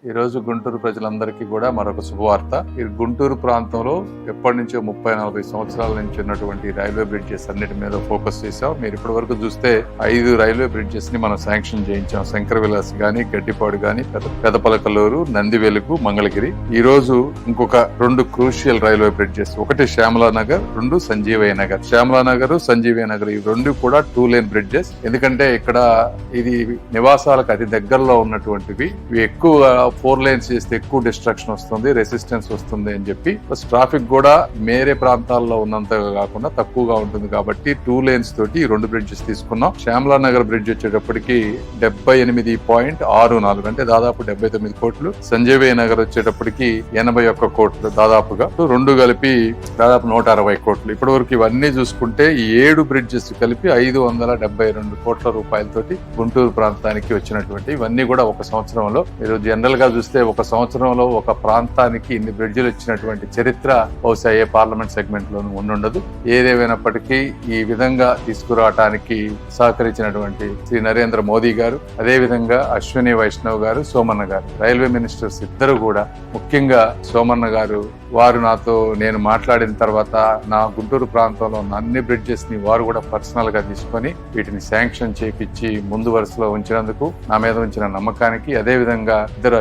ఈ రోజు గుంటూరు ప్రజలందరికీ కూడా మరొక శుభవార్త. ఈ గుంటూరు ప్రాంతంలో ఎప్పటి నుంచో 30-40 సంవత్సరాల నుంచి ఉన్నటువంటి రైల్వే బ్రిడ్జెస్ అన్నిటి మీద ఫోకస్ చేశాం. మీరు ఇప్పటి వరకు చూస్తే 5 రైల్వే బ్రిడ్జెస్ ని మనం శాంక్షన్ చేయించాం. శంకర విలాస్ గాని, గడ్డిపాడు గాని, పెదపలకల్లూరు, నందివెలుగు, మంగళగిరి. ఈ రోజు ఇంకొక 2 క్రూషియల్ రైల్వే బ్రిడ్జెస్, ఒకటి శ్యామలా నగర్, 2 సంజీవయ్య నగర్. శ్యామలా నగర్, సంజీవయ్య నగర్ ఈ 2 కూడా 2 లేన్ బ్రిడ్జెస్. ఎందుకంటే ఇక్కడ ఇది నివాసాలకు అతి దగ్గరలో ఉన్నటువంటివి. ఇవి ఎక్కువ 4 లేన్స్ చేస్తే ఎక్కువ డిస్ట్రక్షన్ వస్తుంది, రెసిస్టెన్స్ వస్తుంది అని చెప్పి ట్రాఫిక్ కూడా మేరే ప్రాంతాల్లో ఉన్నంతగా కాకుండా తక్కువగా ఉంటుంది కాబట్టి 2 లేన్స్ తోటి 2 బ్రిడ్జెస్ తీసుకున్నాం. శ్యామలా నగర్ బ్రిడ్జ్ వచ్చేటప్పటికి 78.64 అంటే దాదాపు 79 కోట్లు. సంజీవయ్య నగర్ వచ్చేటప్పటికి 81 కోట్లు దాదాపుగా. 2 కలిపి దాదాపు 160 కోట్లు. ఇప్పటి వరకు ఇవన్నీ చూసుకుంటే ఈ 7 బ్రిడ్జెస్ కలిపి 572 కోట్ల రూపాయలతోటి గుంటూరు ప్రాంతానికి వచ్చినటువంటి ఇవన్నీ కూడా ఒక సంవత్సరంలో. మీరు జనరల్ గా చూస్తే ఒక సంవత్సరంలో ఒక ప్రాంతానికి ఇన్ని బ్రిడ్జిలు ఇచ్చినటువంటి చరిత్ర బహుశా ఏ పార్లమెంట్ సెగ్మెంట్ లోనూ ఉండదు. ఏదేమైనప్పటికీ ఈ విధంగా తీసుకురావటానికి సహకరించినటువంటి శ్రీ నరేంద్ర మోదీ గారు, అదే విధంగా అశ్విని వైష్ణవ్ గారు, సోమన్న గారు, రైల్వే మినిస్టర్స్ ఇద్దరు కూడా, ముఖ్యంగా సోమన్న గారు, వారు నాతో నేను మాట్లాడిన తర్వాత నా గుంటూరు ప్రాంతంలో ఉన్న అన్ని బ్రిడ్జెస్ ని వారు కూడా పర్సనల్ గా తీసుకొని వీటిని శాంక్షన్ చేపించి ముందు వరుసలో ఉంచినందుకు నా మీద ఉంచిన నమ్మకానికి, అదే విధంగా ఇద్దరు